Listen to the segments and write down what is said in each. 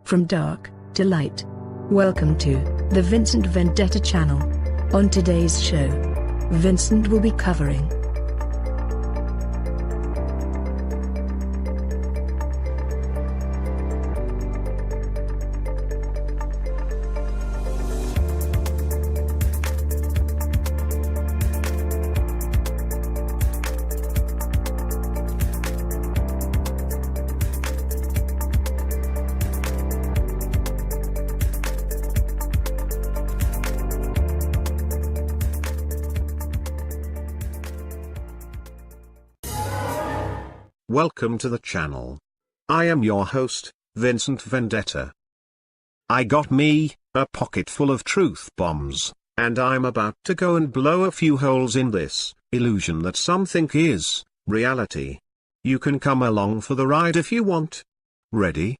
From dark to light. Welcome to the Vincent Vendetta channel. On today's show, Vincent will be covering Welcome to the channel. I am your host, Vincent Vendetta. I got me a pocket full of truth bombs, and I'm about to go and blow a few holes in this illusion that some think is reality. You can come along for the ride if you want. Ready?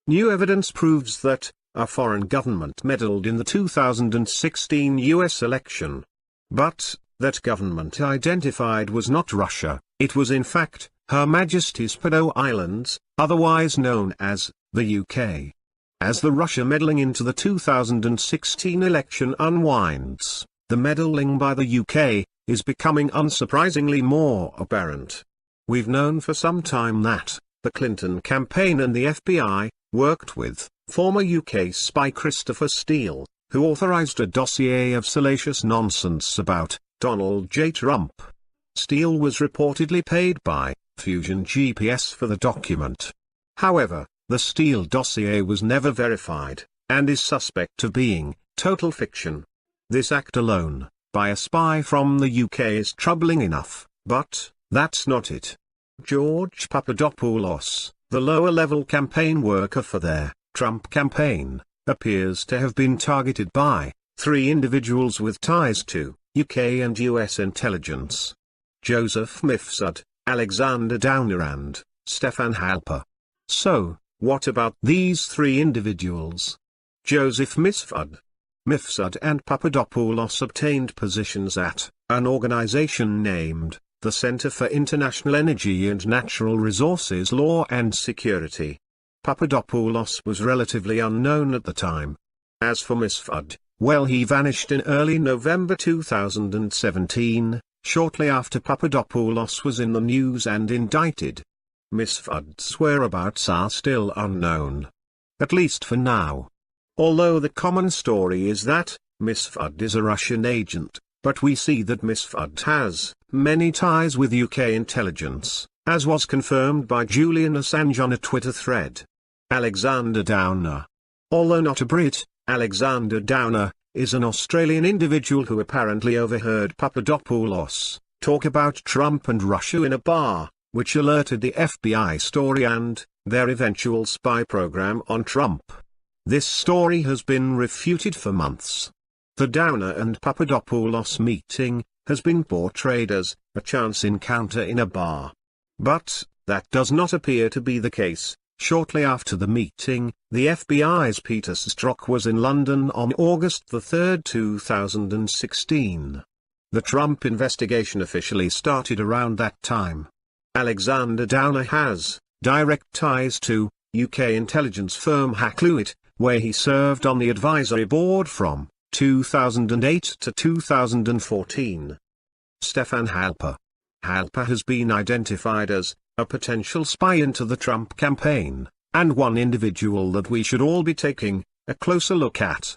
New evidence proves that a foreign government meddled in the 2016 US election. But that government identified was not Russia, it was in fact Her Majesty's Paddo Islands, otherwise known as the UK. As the Russia meddling into the 2016 election unwinds, the meddling by the UK is becoming unsurprisingly more apparent. We've known for some time that the Clinton campaign and the FBI worked with former UK spy Christopher Steele, who authorized a dossier of salacious nonsense about Donald J. Trump. Steele was reportedly paid by Fusion GPS for the document. However, the Steele dossier was never verified, and is suspect of being total fiction. This act alone, by a spy from the UK, is troubling enough, but that's not it. George Papadopoulos, the lower-level campaign worker for their Trump campaign, appears to have been targeted by 3 individuals with ties to UK and US intelligence: Joseph Mifsud, Alexander Downer and Stefan Halper. So, what about these 3 individuals? Joseph Mifsud and Papadopoulos obtained positions at an organization named the Center for International Energy and Natural Resources Law and Security. Papadopoulos was relatively unknown at the time. As for Mifsud, well, he vanished in early November 2017, shortly after Papadopoulos was in the news and indicted. Mifsud's whereabouts are still unknown. At least for now. Although the common story is that Ms. Fudd is a Russian agent, but we see that Ms. Fudd has many ties with UK intelligence, as was confirmed by Julian Assange on a Twitter thread. Alexander Downer. Although not a Brit, Alexander Downer is an Australian individual who apparently overheard Papadopoulos talk about Trump and Russia in a bar, which alerted the FBI story and their eventual spy program on Trump. This story has been refuted for months. The Downer and Papadopoulos meeting has been portrayed as a chance encounter in a bar. But that does not appear to be the case. Shortly after the meeting, the FBI's Peter Strzok was in London on August 3, 2016. The Trump investigation officially started around that time. Alexander Downer has direct ties to UK intelligence firm Hackluit, where he served on the advisory board from 2008 to 2014. Stefan Halper. Halper has been identified as a potential spy into the Trump campaign, and one individual that we should all be taking a closer look at.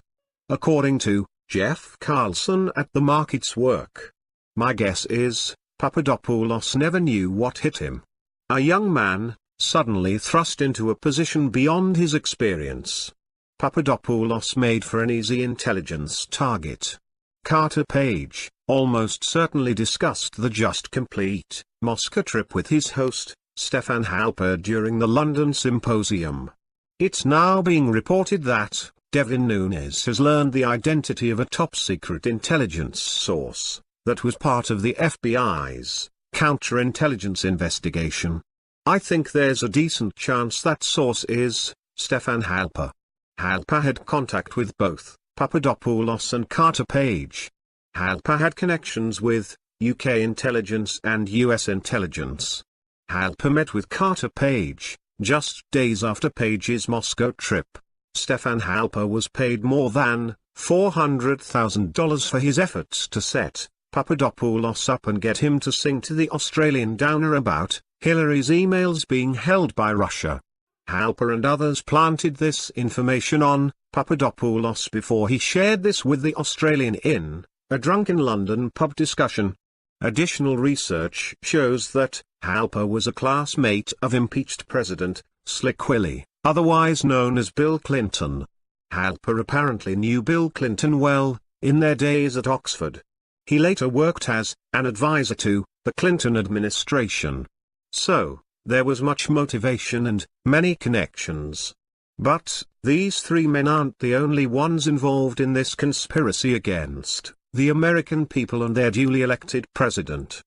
According to Jeff Carlson at The Market's Work, my guess is Papadopoulos never knew what hit him. A young man, suddenly thrust into a position beyond his experience. Papadopoulos made for an easy intelligence target. Carter Page almost certainly discussed the just complete Moscow trip with his host, Stefan Halper, during the London Symposium. It's now being reported that Devin Nunes has learned the identity of a top-secret intelligence source that was part of the FBI's counterintelligence investigation. I think there's a decent chance that source is Stefan Halper. Halper had contact with both Papadopoulos and Carter Page. Halper had connections with UK intelligence and US intelligence. Halper met with Carter Page just days after Page's Moscow trip. Stefan Halper was paid more than $400,000 for his efforts to set Papadopoulos up and get him to sing to the Australian Downer about Hillary's emails being held by Russia. Halper and others planted this information on Papadopoulos before he shared this with the Australian in a drunken London pub discussion. Additional research shows that Halper was a classmate of impeached President Slick Willie, otherwise known as Bill Clinton. Halper apparently knew Bill Clinton well, in their days at Oxford. He later worked as an advisor to the Clinton administration. So, there was much motivation and many connections. But these three men aren't the only ones involved in this conspiracy against the American people and their duly elected president.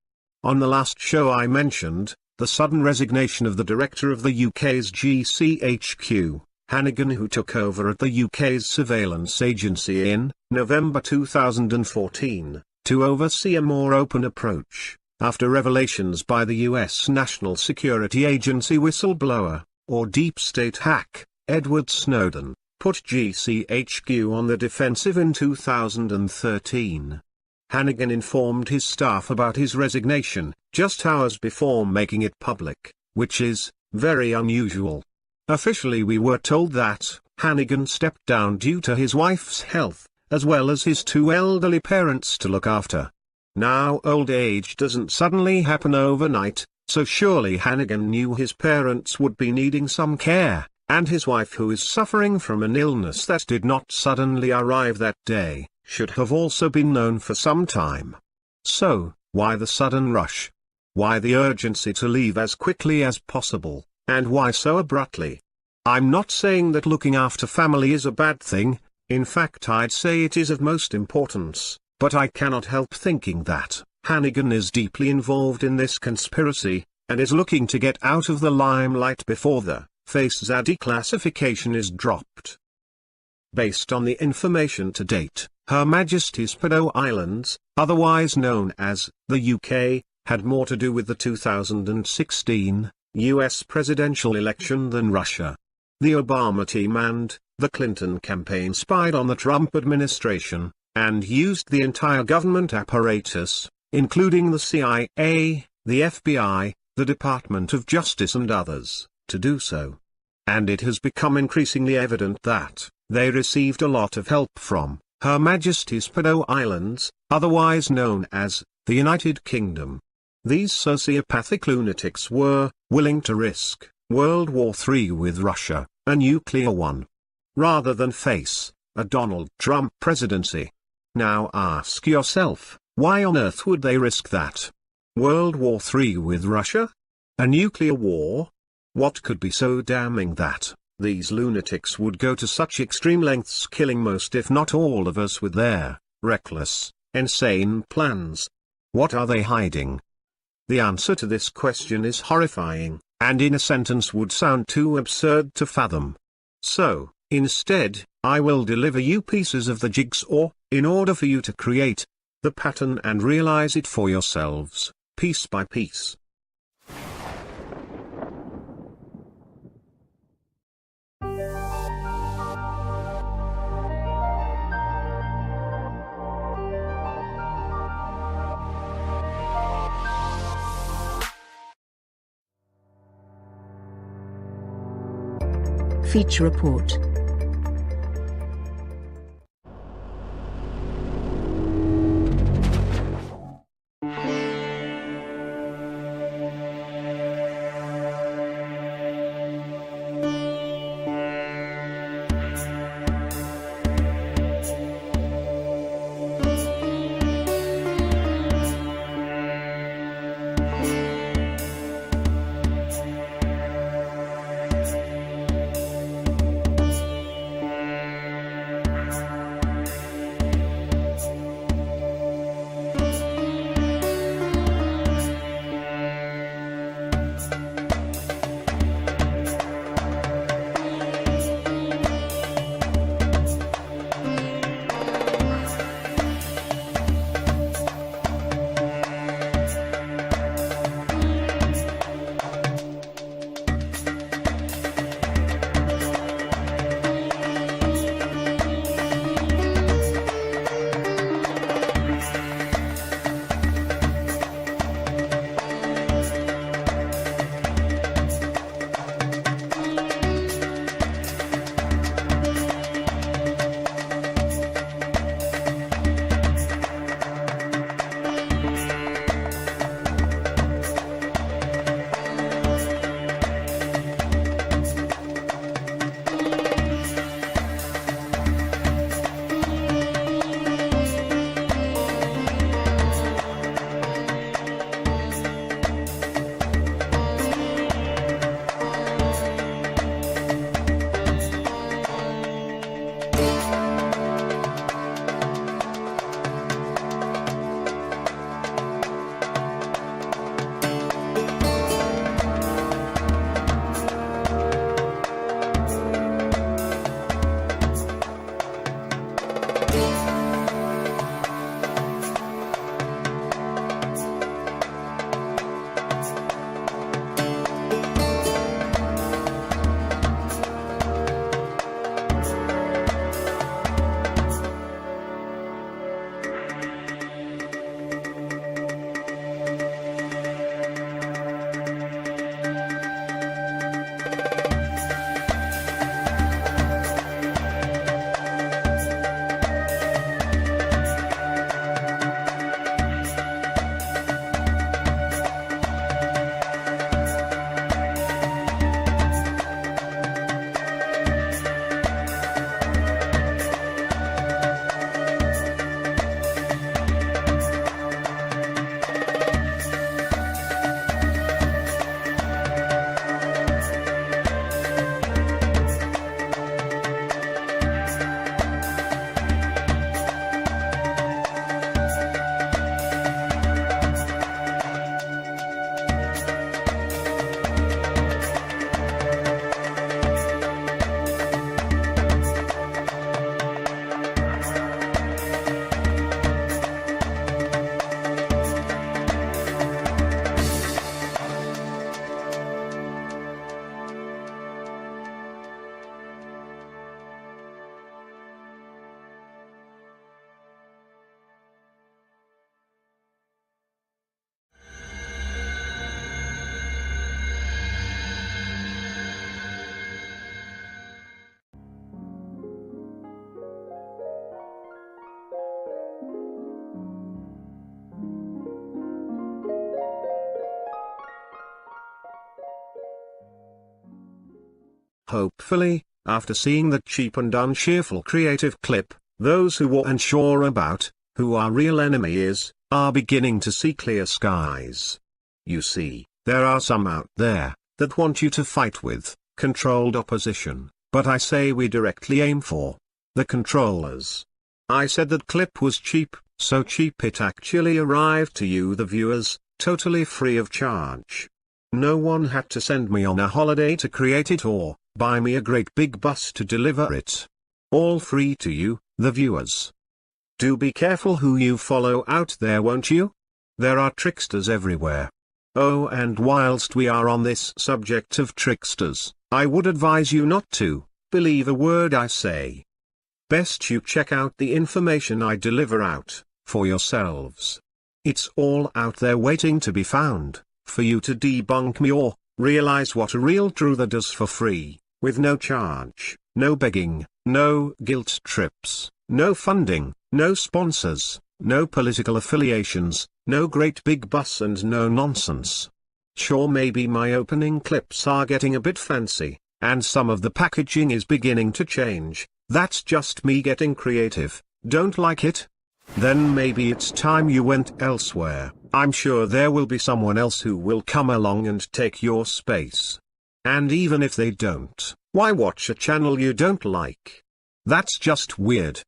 On the last show I mentioned the sudden resignation of the director of the UK's GCHQ, Hannigan, who took over at the UK's surveillance agency in November 2014, to oversee a more open approach, after revelations by the US National Security Agency whistleblower, or deep state hack, Edward Snowden, put GCHQ on the defensive in 2013. Hannigan informed his staff about his resignation just hours before making it public, which is very unusual. Officially, we were told that Hannigan stepped down due to his wife's health, as well as his two elderly parents to look after. Now, old age doesn't suddenly happen overnight, so surely Hannigan knew his parents would be needing some care, and his wife, who is suffering from an illness that did not suddenly arrive that day, should have also been known for some time. So, why the sudden rush? Why the urgency to leave as quickly as possible, and why so abruptly? I'm not saying that looking after family is a bad thing, in fact I'd say it is of most importance, but I cannot help thinking that Hannigan is deeply involved in this conspiracy, and is looking to get out of the limelight before the FaceZA declassification is dropped. Based on the information to date, Her Majesty's Paddo Islands, otherwise known as the UK, had more to do with the 2016 US presidential election than Russia. The Obama team and the Clinton campaign spied on the Trump administration, and used the entire government apparatus, including the CIA, the FBI, the Department of Justice and others, to do so. And it has become increasingly evident that They received a lot of help from Her Majesty's Pedo Islands, otherwise known as the United Kingdom. These sociopathic lunatics were willing to risk World War III with Russia, a nuclear one, rather than face a Donald Trump presidency. Now ask yourself, why on earth would they risk that? World War III with Russia? A nuclear war? What could be so damning that these lunatics would go to such extreme lengths, killing most if not all of us with their reckless, insane plans? What are they hiding? The answer to this question is horrifying, and in a sentence would sound too absurd to fathom. So, instead, I will deliver you pieces of the jigsaw, in order for you to create the pattern and realize it for yourselves, piece by piece. Feature Report. Hopefully, after seeing that cheap and uncheerful creative clip, those who were unsure about who our real enemy is, are beginning to see clear skies. You see, there are some out there that want you to fight with controlled opposition, but I say we directly aim for the controllers. I said that clip was cheap, so cheap it actually arrived to you, the viewers, totally free of charge. No one had to send me on a holiday to create it or buy me a great big bus to deliver it. All free to you, the viewers. Do be careful who you follow out there, won't you? There are tricksters everywhere. Oh, and whilst we are on this subject of tricksters, I would advise you not to believe a word I say. Best you check out the information I deliver out for yourselves. It's all out there waiting to be found, for you to debunk me or realize what a real truther does for free, with no charge, no begging, no guilt trips, no funding, no sponsors, no political affiliations, no great big bus and no nonsense. Sure, maybe my opening clips are getting a bit fancy, and some of the packaging is beginning to change. That's just me getting creative. Don't like it? Then maybe it's time you went elsewhere. I'm sure there will be someone else who will come along and take your space. And even if they don't, why watch a channel you don't like? That's just weird.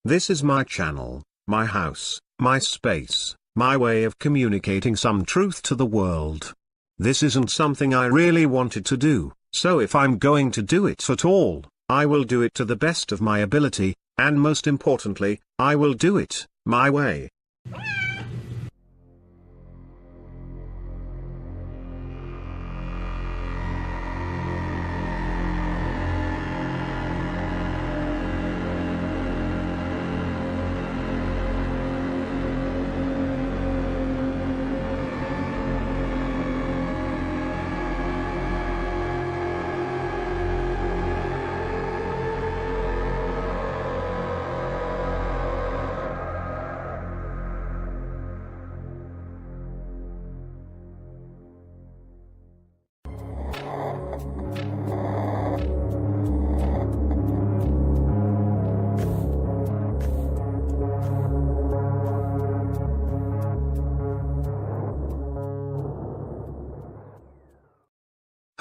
This is my channel, my house, my space, my way of communicating some truth to the world. This isn't something I really wanted to do, so if I'm going to do it at all, I will do it to the best of my ability, and most importantly, I will do it my way.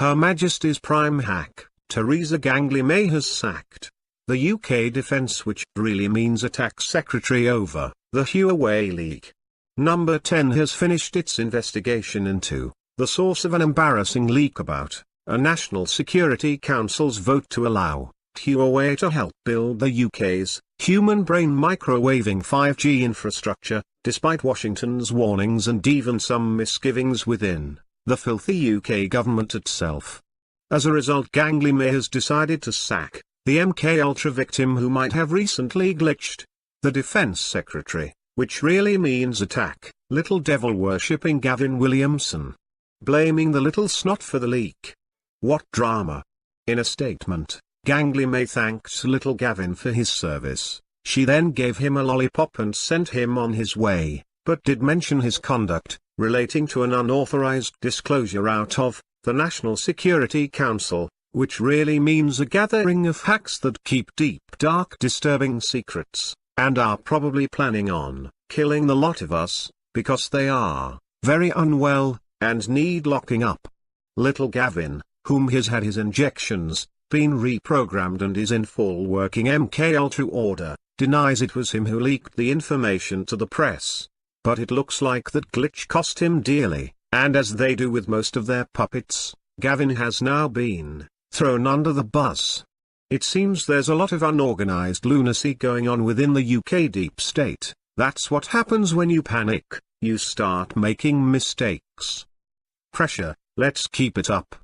Her Majesty's Prime Hack, Theresa Gangley May has sacked the UK Defence, which really means attack secretary over the Huawei leak. Number 10 has finished its investigation into the source of an embarrassing leak about a National Security Council's vote to allow Huawei to help build the UK's human brain microwaving 5G infrastructure, despite Washington's warnings and even some misgivings within the filthy UK government itself. As a result, Gangley May has decided to sack the MKUltra victim who might have recently glitched the Defence Secretary, which really means attack little devil worshipping Gavin Williamson, blaming the little snot for the leak. What drama! In a statement, Gangley May thanked little Gavin for his service. She then gave him a lollipop and sent him on his way, but did mention his conduct relating to an unauthorized disclosure out of the National Security Council, which really means a gathering of hacks that keep deep, dark, disturbing secrets, and are probably planning on killing the lot of us, because they are very unwell, and need locking up. Little Gavin, whom has had his injections been reprogrammed and is in full working MKUltra order, denies it was him who leaked the information to the press. But it looks like that glitch cost him dearly, and as they do with most of their puppets, Gavin has now been thrown under the bus. It seems there's a lot of unorganized lunacy going on within the UK deep state. That's what happens when you panic, you start making mistakes. Pressure, let's keep it up.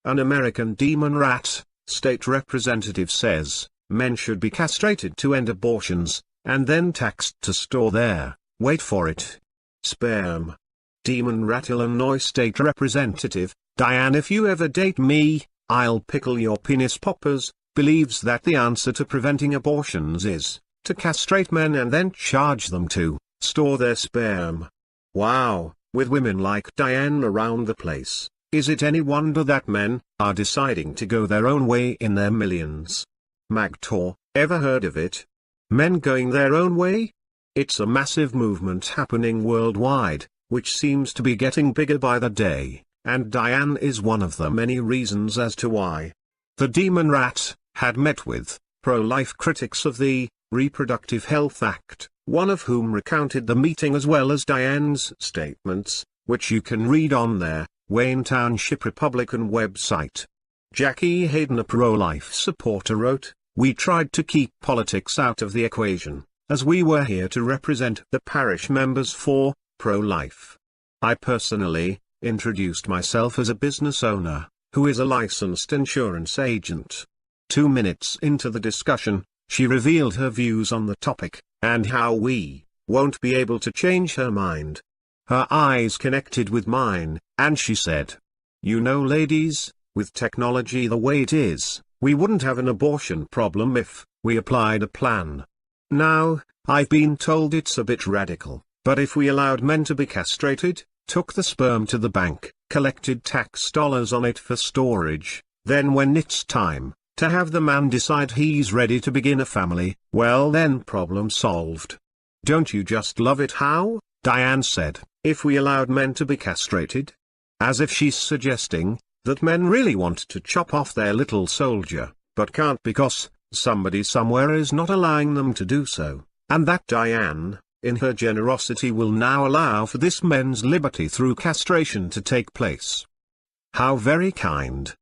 An American demon rat, state representative says, men should be castrated to end abortions, and then taxed to store their, wait for it, sperm. Demon Rat Illinois State Representative, Diane, if you ever date me, I'll pickle your penis poppers, believes that the answer to preventing abortions is to castrate men and then charge them to store their sperm. Wow, with women like Diane around the place, is it any wonder that men are deciding to go their own way in their millions? Magtor, ever heard of it? Men going their own way? It's a massive movement happening worldwide, which seems to be getting bigger by the day, and Diane is one of the many reasons as to why. The Demon Rat had met with pro-life critics of the Reproductive Health Act, one of whom recounted the meeting as well as Diane's statements, which you can read on their Wayne Township Republican website. Jackie Hayden, a pro-life supporter, wrote, "We tried to keep politics out of the equation, as we were here to represent the parish members for pro-life. I personally introduced myself as a business owner, who is a licensed insurance agent." 2 minutes into the discussion, she revealed her views on the topic, and how we won't be able to change her mind. Her eyes connected with mine, and she said, "You know, ladies, with technology the way it is, we wouldn't have an abortion problem if we applied a plan. Now, I've been told it's a bit radical, but if we allowed men to be castrated, took the sperm to the bank, collected tax dollars on it for storage, then when it's time to have the man decide he's ready to begin a family, well then problem solved. Don't you just love it how?" Diane said, "if we allowed men to be castrated?" As if she's suggesting that men really want to chop off their little soldier, but can't because somebody somewhere is not allowing them to do so, and that Diane, in her generosity, will now allow for this men's liberty through castration to take place. How very kind.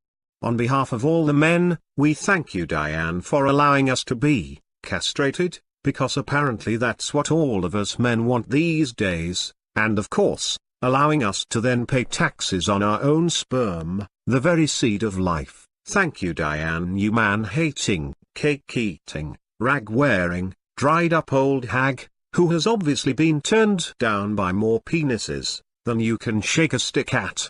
On behalf of all the men, we thank you, Diane, for allowing us to be castrated, because apparently that's what all of us men want these days, and of course, allowing us to then pay taxes on our own sperm, the very seed of life. Thank you, Diane, you man-hating, cake-eating, rag-wearing, dried-up old hag, who has obviously been turned down by more penises than you can shake a stick at.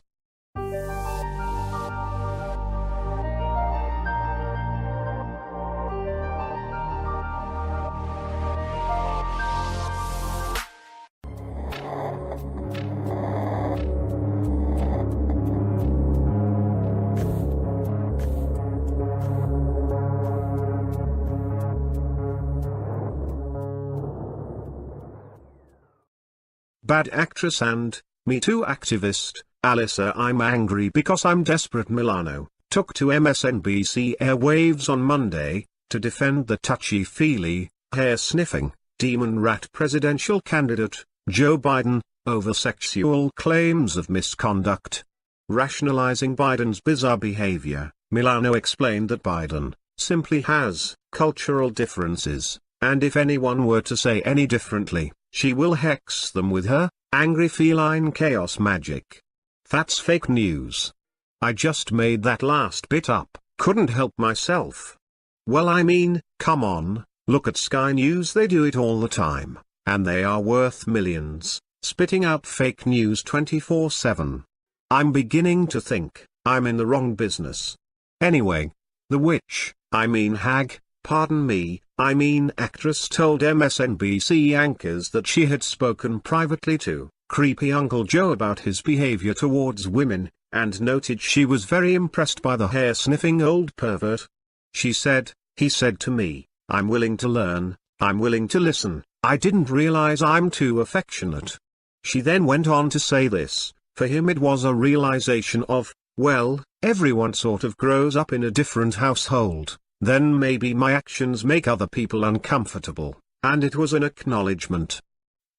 Bad actress and Me Too activist, Alyssa I'm angry because I'm desperate Milano, took to MSNBC airwaves on Monday, to defend the touchy-feely, hair-sniffing, demon rat presidential candidate, Joe Biden, over sexual claims of misconduct. Rationalizing Biden's bizarre behavior, Milano explained that Biden simply has cultural differences, and if anyone were to say any differently, she will hex them with her angry feline chaos magic. That's fake news. I just made that last bit up, couldn't help myself. Well, I mean, come on, look at Sky News, they do it all the time, and they are worth millions, spitting out fake news 24/7. I'm beginning to think I'm in the wrong business. Anyway, the witch, I mean hag, pardon me, I mean actress, told MSNBC anchors that she had spoken privately to creepy Uncle Joe about his behavior towards women, and noted she was very impressed by the hair-sniffing old pervert. She said, "He said to me, I'm willing to learn, I'm willing to listen, I didn't realize I'm too affectionate." She then went on to say this, for him it was a realization of, well, everyone sort of grows up in a different household. Then maybe my actions make other people uncomfortable, and it was an acknowledgement.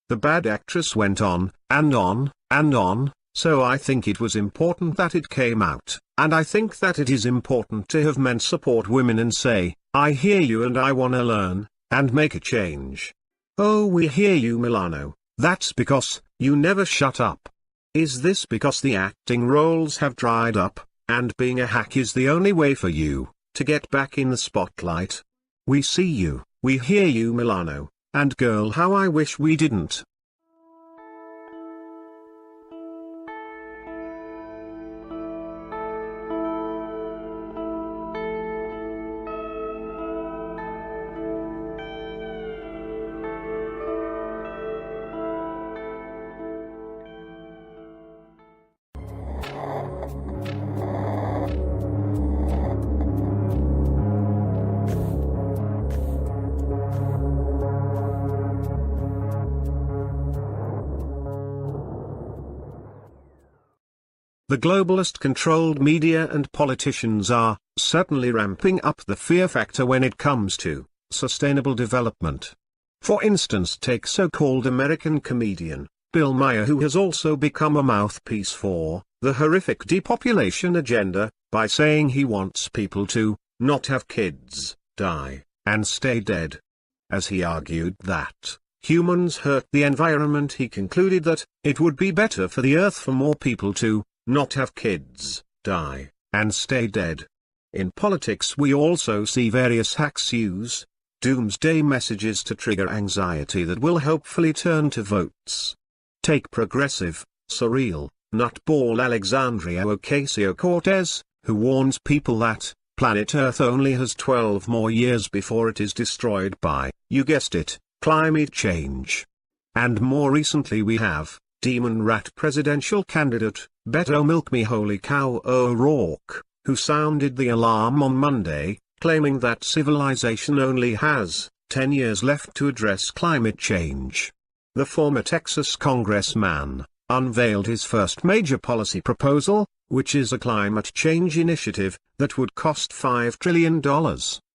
The bad actress went on, and on, and on, so I think it was important that it came out, and I think that it is important to have men support women and say, I hear you and I wanna learn, and make a change. Oh, we hear you, Milano, that's because you never shut up. Is this because the acting roles have dried up, and being a hack is the only way for you to get back in the spotlight? We see you, we hear you, Milano, and girl, how I wish we didn't. The globalist-controlled media and politicians are certainly ramping up the fear factor when it comes to sustainable development. For instance, take so-called American comedian Bill Maher, who has also become a mouthpiece for the horrific depopulation agenda, by saying he wants people to not have kids, die, and stay dead. As he argued that humans hurt the environment, he concluded that it would be better for the earth for more people to not have kids, die, and stay dead. In politics we also see various hacks use doomsday messages to trigger anxiety that will hopefully turn to votes. Take progressive, surreal, nutball Alexandria Ocasio-Cortez, who warns people that planet Earth only has 12 more years before it is destroyed by, you guessed it, climate change. And more recently we have Demon Rat presidential candidate Beto Milk Me Holy Cow O'Rourke, who sounded the alarm on Monday, claiming that civilization only has 10 years left to address climate change. The former Texas congressman unveiled his first major policy proposal, which is a climate change initiative that would cost $5 trillion,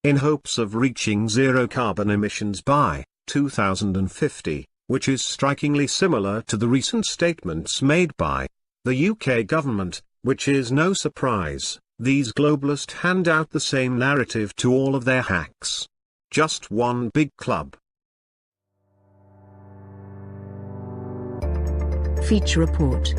in hopes of reaching zero carbon emissions by 2050. Which is strikingly similar to the recent statements made by the UK government, which is no surprise. These globalists hand out the same narrative to all of their hacks. Just one big club. Feature report.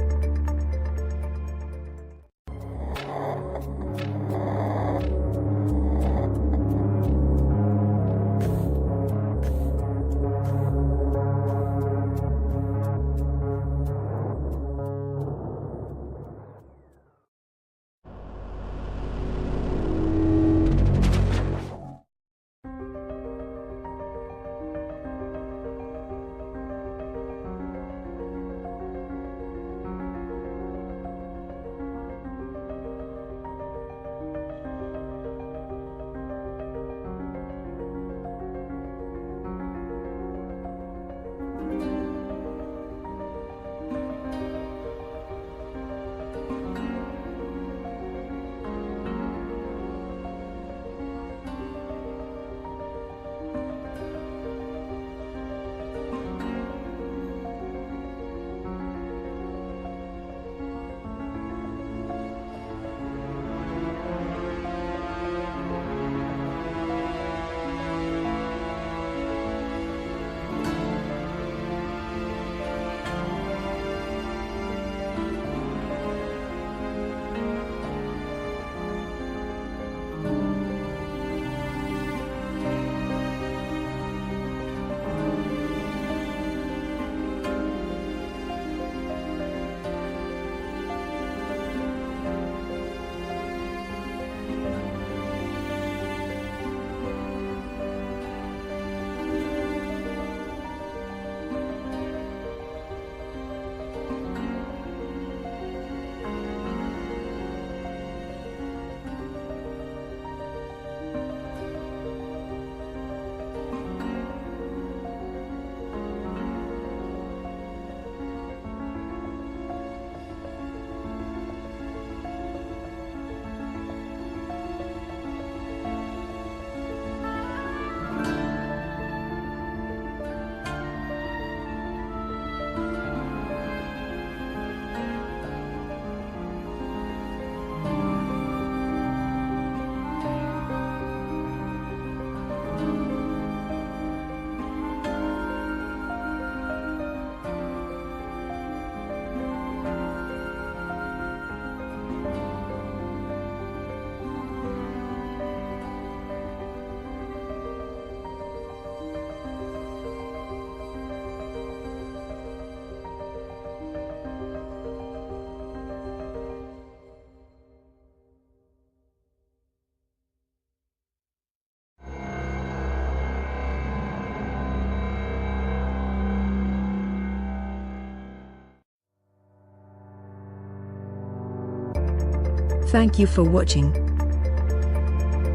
Thank you for watching.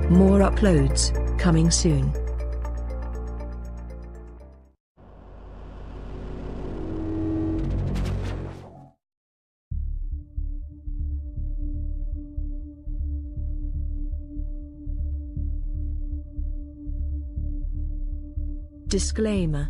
More uploads coming soon. Disclaimer.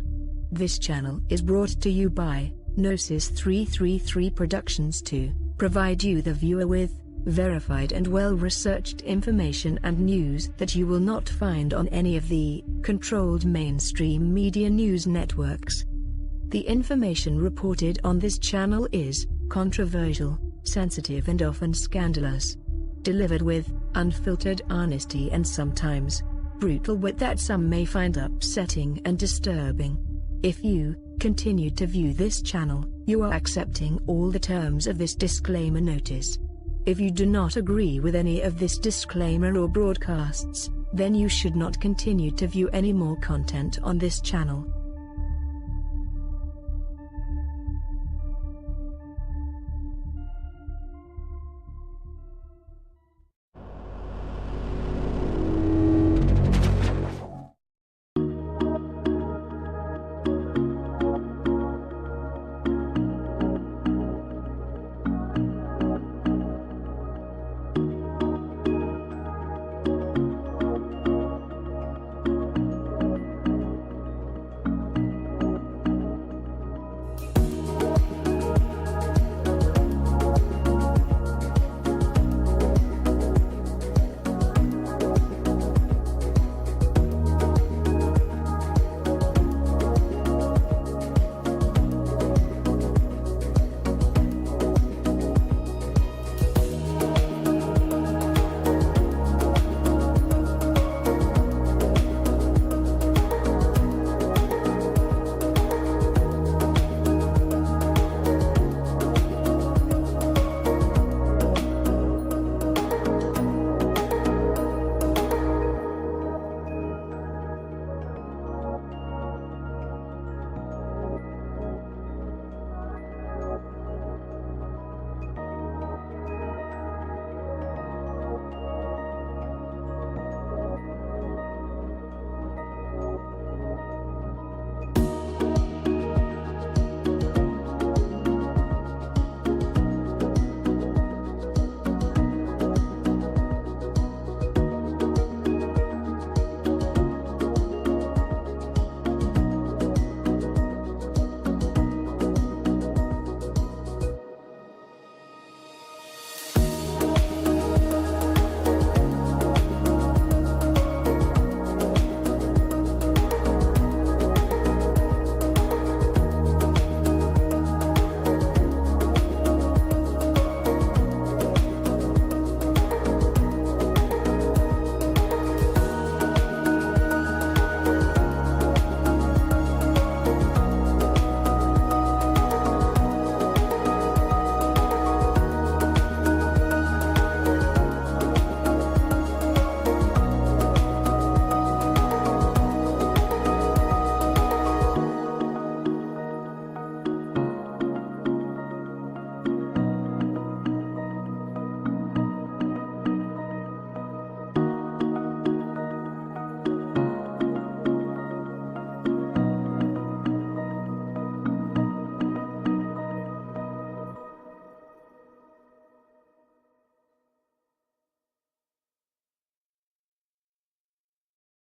This channel is brought to you by Gnosis 333 Productions to provide you the viewer with verified and well-researched information and news that you will not find on any of the controlled mainstream media news networks. The information reported on this channel is controversial, sensitive and often scandalous. Delivered with unfiltered honesty and sometimes brutal wit that some may find upsetting and disturbing. If you continue to view this channel, you are accepting all the terms of this disclaimer notice. If you do not agree with any of this disclaimer or broadcasts, then you should not continue to view any more content on this channel.